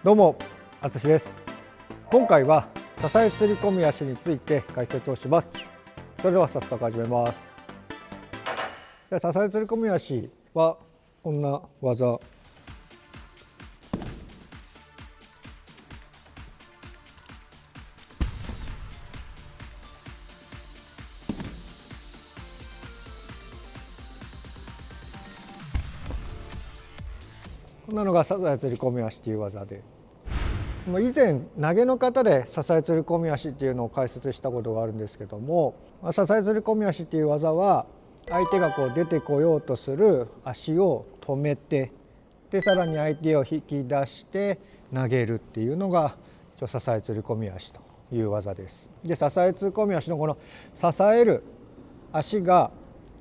どうも、あつしです。今回は支え釣り込み足について解説をします。それでは早速始めます。支え釣り込み足はこんな技。こんなのが支え釣り込み足という技で、以前投げの方で支え釣り込み足っていうのを解説したことがあるんですけども、支え釣り込み足っていう技は相手がこう出てこようとする足を止めて、でさらに相手を引き出して投げるっていうのが支え釣り込み足という技です。で支え釣り込み足のこの支える足が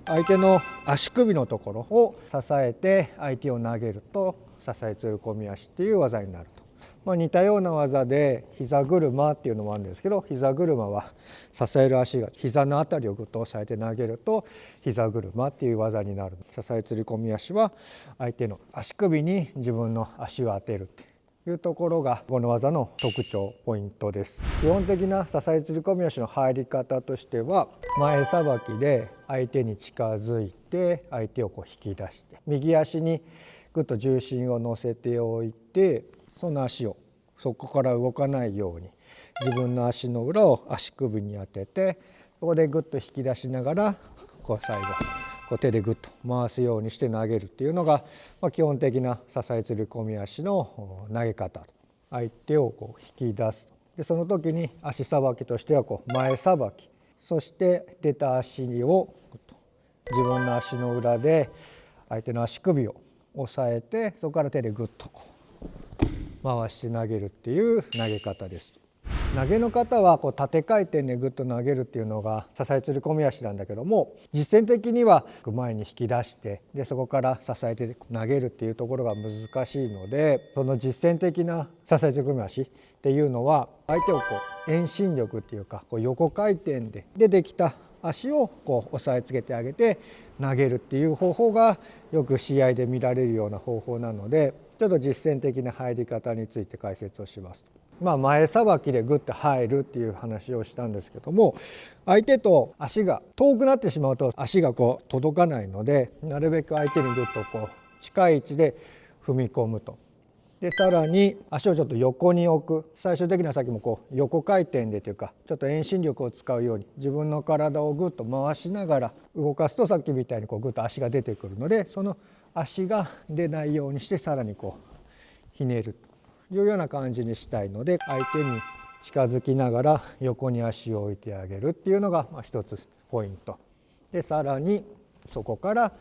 相手の足首のところを支えて相手を投げると支え釣り込み足っていう技になると。似たような技で膝車っていうのもあるんですけど、膝車は支える足が膝のあたりをぐっと押さえて投げると膝車っていう技になる。支え釣り込み足は相手の足首に自分の足を当てるっていうところがこの技の特徴ポイントです。基本的な支え釣り込み足の入り方としては、前さばきで相手に近づいて相手をこう引き出して、右足にぐっと重心を乗せておいて、その足をそこから動かないように自分の足の裏を足首に当てて、そこでぐっと引き出しながらこう最後こう手でぐっと回すようにして投げるっていうのが、基本的な支え釣り込み足の投げ方。相手をこう引き出す。でその時に足さばきとしてはこう前さばき、そして出た足を自分の足の裏で相手の足首を押さえて、そこから手でぐっとこう回して投げるっていう投げ方です。投げの方はこう縦回転でぐっと投げるっていうのが支え釣り込み足なんだけども、実践的には前に引き出して、でそこから支えて投げるっていうところが難しいので、その実践的な支え釣り込み足っていうのは相手をこう遠心力っていうかこう横回転でできた足をこう押さえつけてあげて投げるっていう方法がよく試合で見られるような方法なので、ちょっと実践的な入り方について解説をします。前さばきでグッと入るっていう話をしたんですけども、相手と足が遠くなってしまうと足がこう届かないので、なるべく相手にグッとこう近い位置で踏み込むと。でさらに足をちょっと横に置く。最終的にはさっきもこう横回転でというかちょっと遠心力を使うように自分の体をグッと回しながら動かすと、さっきみたいにこうグッと足が出てくるので、その足が出ないようにしてさらにこうひねるというような感じにしたいので、相手に近づきながら横に足を置いてあげるっていうのが一つポイントで、さらにそこから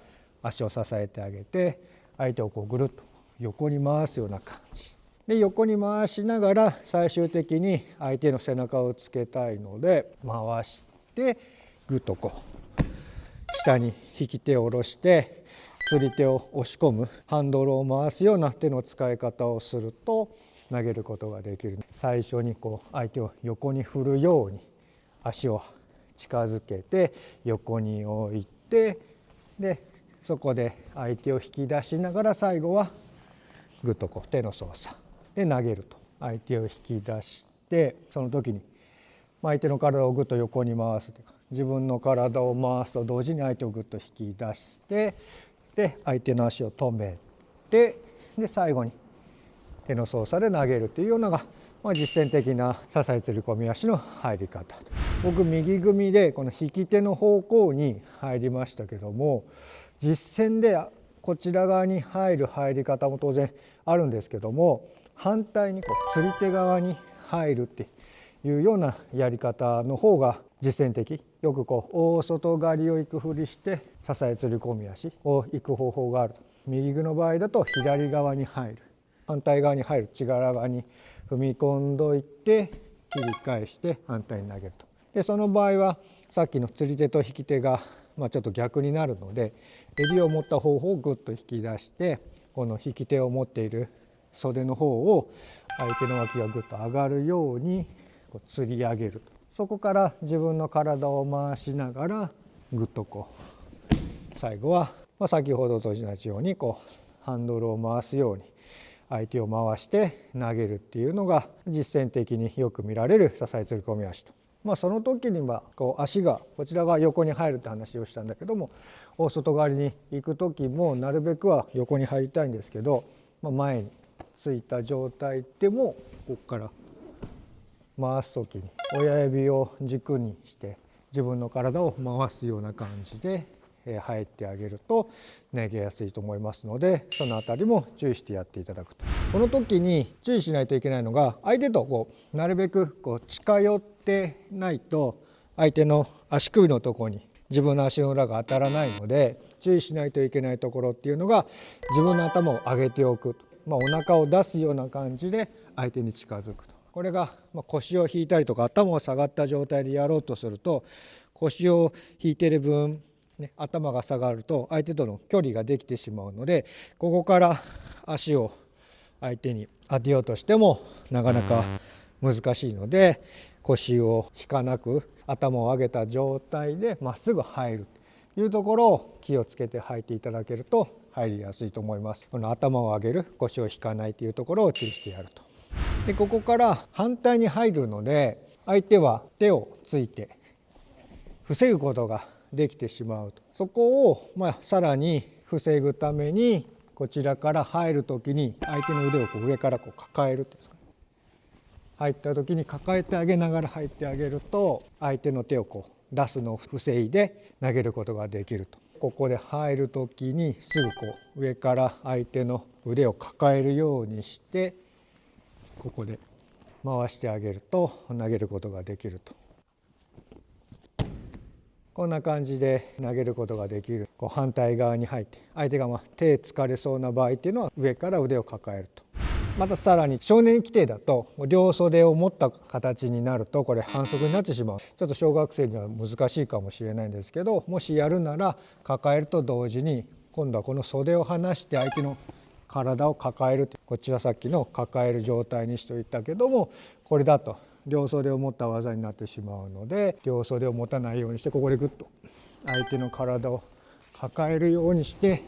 足を支えてあげて相手をこうぐるっと横に回すような感じで、横に回しながら最終的に相手の背中をつけたいので回してぐっとこう下に引き手を下ろして釣り手を押し込む、ハンドルを回すような手の使い方をすると投げることができる。最初にこう相手を横に振るように足を近づけて横に置いて、でそこで相手を引き出しながら最後はぐっとこう手の操作で投げると。相手を引き出して、その時に相手の体をぐっと横に回すというか、自分の体を回すと同時に相手をぐっと引き出して、で相手の足を止めて、で最後に手の操作で投げるというようなのが、実践的な支え釣り込み足の入り方。僕右組みでこの引き手の方向に入りましたけども、実践でこちら側に入る入り方も当然あるんですけども、反対にこう釣り手側に入るっていうようなやり方の方が実践的。よくこう大外刈りを行くふりして支え釣り込み足を行く方法があると。右の場合だと左側に入る、反対側に入る、内側に踏み込んどいて切り返して反対に投げると。でその場合はさっきの釣り手と引き手がちょっと逆になるので、襟を持った方をぐっと引き出して、この引き手を持っている袖の方を相手の脇がぐっと上がるようにこう釣り上げると。そこから自分の体を回しながらぐっとこう最後は先ほどと同じようにこうハンドルを回すように相手を回して投げるっていうのが実践的によく見られる支え釣り込み足と。その時には足がこちらが横に入るって話をしたんだけども、大外刈りに行く時もなるべくは横に入りたいんですけど、前についた状態でもここから回す時に親指を軸にして自分の体を回すような感じで入ってあげると投げやすいと思いますので、そのあたりも注意してやっていただくと。この時に注意しないといけないのが、相手となるべく近寄ってないと相手の足首のところに自分の足の裏が当たらないので、注意しないといけないところっていうのが、自分の頭を上げておく、お腹を出すような感じで相手に近づくと。これが腰を引いたりとか頭を下がった状態でやろうとすると、腰を引いてる分頭が下がると相手との距離ができてしまうので、ここから足を相手に当てようとしてもなかなか難しいので、腰を引かなく頭を上げた状態でまっすぐ入るというところを気をつけて入っていただけると入りやすいと思います。この頭を上げる、腰を引かないというところを注意してやると。でここから反対に入るので、相手は手をついて防ぐことができてしまうと。そこをさらに防ぐために、こちらから入る時に相手の腕を上から抱えるんですかね。入った時に抱えてあげながら入ってあげると、相手の手を出すのを防いで投げることができると。ここで入る時にすぐ上から相手の腕を抱えるようにして、ここで回してあげると投げることができると。こんな感じで投げることができる。反対側に入って相手が手疲れそうな場合っていうのは上から腕を抱えると。またさらに少年規定だと両袖を持った形になるとこれ反則になってしまう。ちょっと小学生には難しいかもしれないんですけど、もしやるなら抱えると同時に今度はこの袖を離して相手の体を抱える。こっちはさっきの抱える状態にしておいたけども、これだと両袖を持った技になってしまうので、両袖を持たないようにしてここでグッと相手の体を抱えるようにして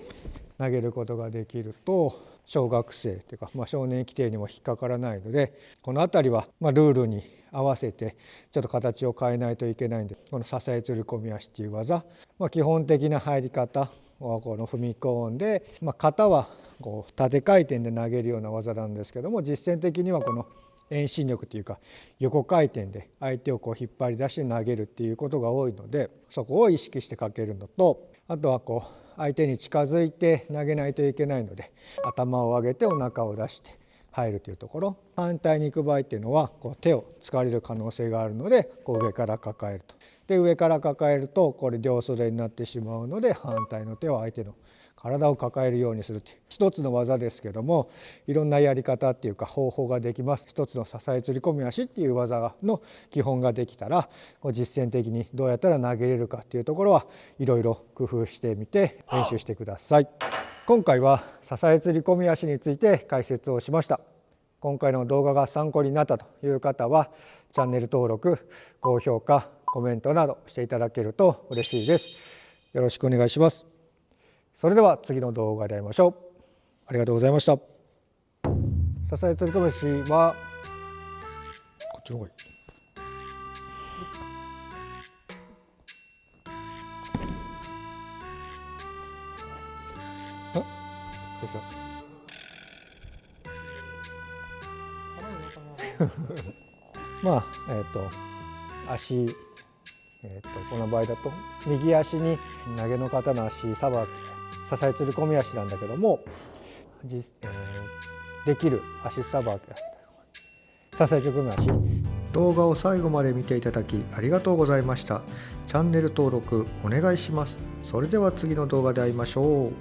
投げることができると、小学生というか、少年規定にも引っかからないので、この辺りはルールに合わせてちょっと形を変えないといけないんで、この支え釣り込み足っていう技、基本的な入り方はこの踏み込んで、型は縦回転で投げるような技なんですけども、実践的にはこの遠心力というか横回転で相手を引っ張り出して投げるっていうことが多いので、そこを意識してかけるのと、あとは相手に近づいて投げないといけないので、頭を上げてお腹を出して入るというところ。反対に行く場合っていうのは手をつかれる可能性があるので、上から抱えると。で上から抱えるとこれ両袖になってしまうので、反対の手を相手の体を抱えるようにするという一つの技ですけども、いろんなやり方っていうか方法ができます。一つの支え釣り込み足っていう技の基本ができたら、実践的にどうやったら投げれるかっていうところはいろいろ工夫してみて練習してください。今回は支え釣り込み足について解説をしました。今回の動画が参考になったという方はチャンネル登録、高評価、コメントなどしていただけると嬉しいです。よろしくお願いします。それでは次の動画で会いましょう。ありがとうございました。支え釣り込み足はこっちの方がいい。よいしょ。足、この場合だと右足に投げの方の足さばき、支え釣り込み足なんだけども、できる足さばき、支え釣り込み足。動画を最後まで見ていただきありがとうございました。チャンネル登録お願いします。それでは次の動画で会いましょう。